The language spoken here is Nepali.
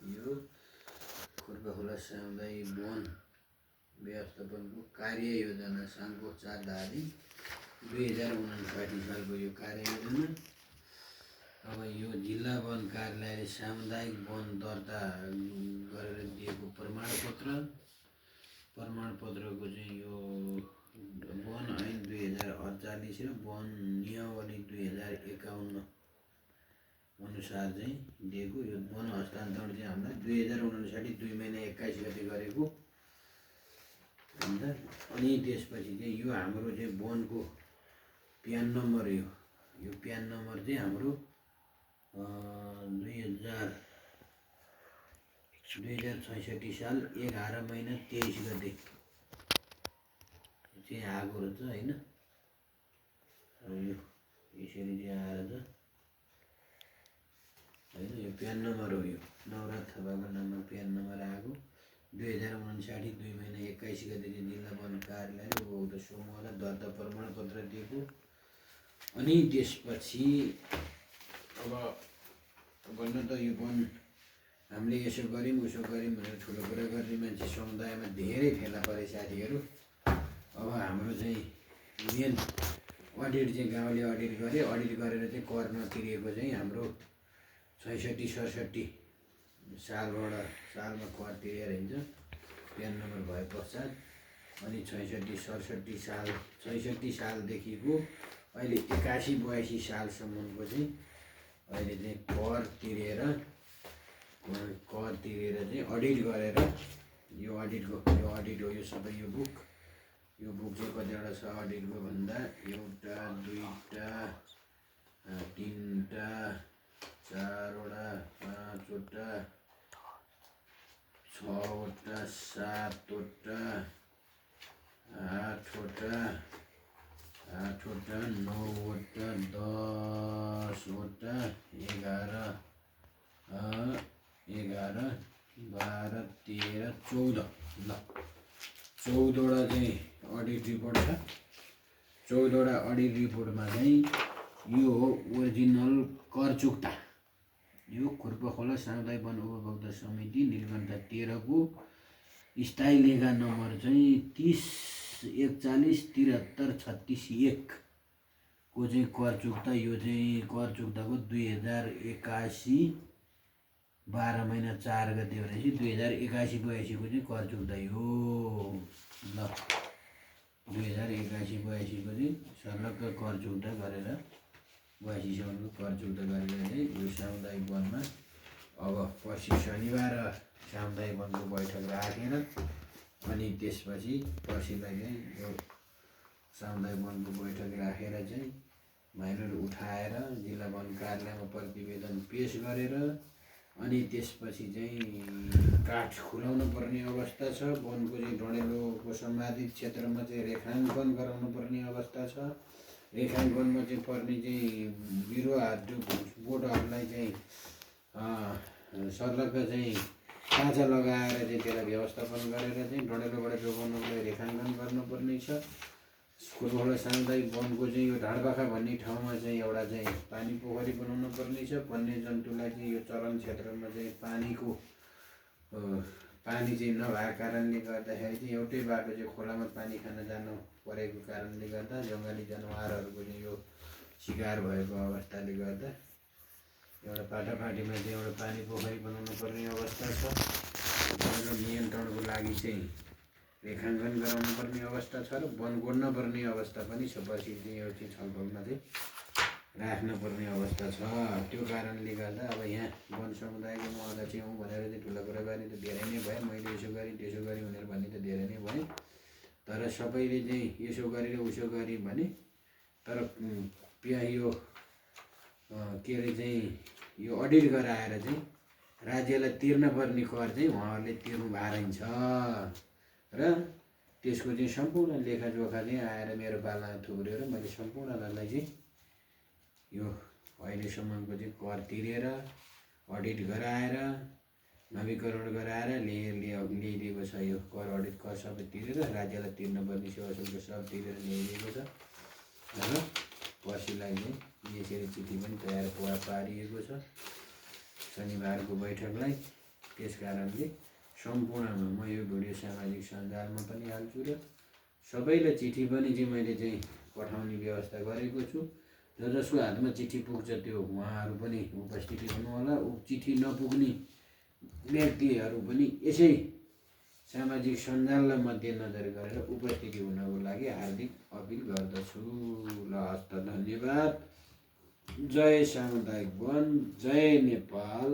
यो खुर्पाखोला सामुदायिक वन व्यवस्थापनको कार्य योजना सालको 4 धारी 2059 सालको यो कार्य योजना। अब यो जिल्ला वन कार्यालयले सामुदायिक वन दर्ता गरेर दिएको प्रमाणपत्रको चाहिँ यो वन ऐन 2048 र वन नियमावली 2051 अनुसार चाहिँ दिएको यो वन हस्तान्तरण चाहिँ हामीलाई 2059 2 महिना 21 गते गरेको अन्त अनि त्यसपछि चाहिँ यो हाम्रो चाहिँ वनको प्यान नम्बर यो प्यान नम्बर चाहिँ हाम्रो 2066 साल 11 महिना 23 गते चाहिँ आएको रहेछ होइन। यो यसरी चाहिँ आएर छ होइन। यो प्यान नम्बर हो, यो नवराज थापाको नाममा प्यान नम्बर आएको 2059 2 महिना 21 गते चाहिँ जिल्ला वन कार्यालयले उपभोक्ता समूहलाई दर्ता प्रमाणपत्र दिएको। अनि त्यसपछि अब भन्न त यो वन हामीले यसो गऱ्यौँ उसो गऱ्यौँ भनेर ठुलो कुरा गर्ने मान्छे समुदायमा धेरै फेला परे साथीहरू। अब हाम्रो चाहिँ मेन अडिट चाहिँ गाउँले अडिट गरे, अडिट गरेर चाहिँ कर नतिरेको चाहिँ हाम्रो 66-67 सालमा कर तिरेर हिँड्छ प्यान नम्बर भए पश्चात। अनि 66 सालदेखिको अहिले 81-82 सालसम्मको चाहिँ अहिले चाहिँ कर तिरेर चाहिँ अडिट गरेर यो अडिट हो, यो सबै यो बुक चाहिँ कतिवटा छ अडिटको भन्दा 1 2 3 4 5 6 7 8 9 10 11 12 13 14 ल 14वटा चाहिँ अडिट रिपोर्ट छ। 14वटा अडिट रिपोर्टमा चाहिँ यो हो ओरिजिनल कर चुक्ता। यो खुर्पाखोला सामुदायिक वन उपभोक्ता समिति नीलकण्ठ 13 को स्थायी लेखा नम्बर चाहिँ 3041733631 को चाहिँ कर चुक्ता। यो चाहिँ कर चुक्ताको 2081 12 महिना 4 गते भनेपछि 2081-82 को चाहिँ कर चुक्ता यो ल 2081-82 को चाहिँ सर्लक्क कर चुक्ता गरेर 82 सालको कर चुक्ता गरेर चाहिँ यो सामुदायिक वनमा अब पर्सि शनिबार सामुदायिक वनको बैठक राखेर अनि त्यसपछि पर्सिलाई चाहिँ यो सामुदायिक वनको बैठक राखेर चाहिँ माइनर उठाएर जिल्ला वन कार्यालयमा प्रतिवेदन पेश गरेर अनि त्यसपछि चाहिँ काठ खुलाउनु पर्ने अवस्था छ। वनको चाहिँ डडेलोको सम्बन्धित क्षेत्रमा चाहिँ रेखाङ्कन गराउनु पर्ने अवस्था छ। रेखाङ्कनमा चाहिँ पर्ने चाहिँ बिरुवाहरू बोटहरूलाई चाहिँ सर्लक्क चाहिँ काँचा लगाएर चाहिँ त्यसलाई व्यवस्थापन गरेर चाहिँ डडेलोबाट जोगाउनुलाई रेखाङ्कन गर्नुपर्ने छ। खुर्पाखोला सामुदायिक वनको चाहिँ यो ढाडपाखा भन्ने ठाउँमा चाहिँ एउटा चाहिँ पानी पोखरी बनाउनु पर्ने छ। वन्यजन्तुलाई चाहिँ यो चरण क्षेत्रमा चाहिँ पानी चाहिँ नभएको कारणले गर्दाखेरि चाहिँ एउटै बाटो चाहिँ खोलामा पानी खान जानु परेको कारणले गर्दा जङ्गली जनावरहरूको चाहिँ यो शिकार भएको अवस्थाले गर्दा एउटा पाटापाटीमा चाहिँ एउटा पानी पोखरी बनाउनु पर्ने अवस्था छ। र नियन्त्रणको लागि चाहिँ रेखाङ्कन गराउनु पर्ने अवस्था छ र वन गोड्न पर्ने अवस्था पनि छ। पछि चाहिँ यो चाहिँ छलफलमा चाहिँ राख्न पर्ने अवस्था छ। त्यो कारणले गर्दा अब यहाँ वन समुदायको म अध्यक्ष हुँ भनेर चाहिँ ठुलो कुरा गर्ने त धेरै नै भयो। मैले यसो गरेँ त्यसो गरेँ भनेर भन्ने त धेरै नै भयो। तर सबैले चाहिँ यसो गरेर उसो गरेँ भने तर यो के अरे चाहिँ यो अडिट गराएर चाहिँ राज्यलाई तिर्न पर्ने कर चाहिँ उहाँहरूले तिर्नु भएको छ र त्यसको चाहिँ सम्पूर्ण लेखाजोखा चाहिँ आएर मेरो पालामा थुप्रियो र मैले सम्पूर्णलाई चाहिँ यो अहिलेसम्मको चाहिँ कर तिरेर अडिट गराएर नवीकरण गराएर ल्याइदिएको छ। यो कर अडिट कर सबै तिरेर राज्यलाई तिर्न पर्ने सेवा शुल्क सब तिरेर ल्याइदिएको छ र पर्सिलाई चाहिँ यसरी चिठी पनि तयार पारिएको छ शनिबारको बैठकलाई। त्यस कारणले सम्पूर्णमा म यो भिडियो सामाजिक सञ्जालमा पनि हाल्छु र सबैलाई चिठी पनि चाहिँ मैले चाहिँ पठाउने व्यवस्था गरेको छु। जसको हातमा चिठी पुग्छ त्यो उहाँहरू पनि उपस्थिति हुनुहोला। चिठी नपुग्ने व्यक्तिहरू पनि यसै सामाजिक सञ्जाललाई मध्यनजर गरेर उपस्थिति हुनको लागि हार्दिक अपिल गर्दछु। ल हस्त धन्यवाद। जय सामुदायिक वन, जय नेपाल।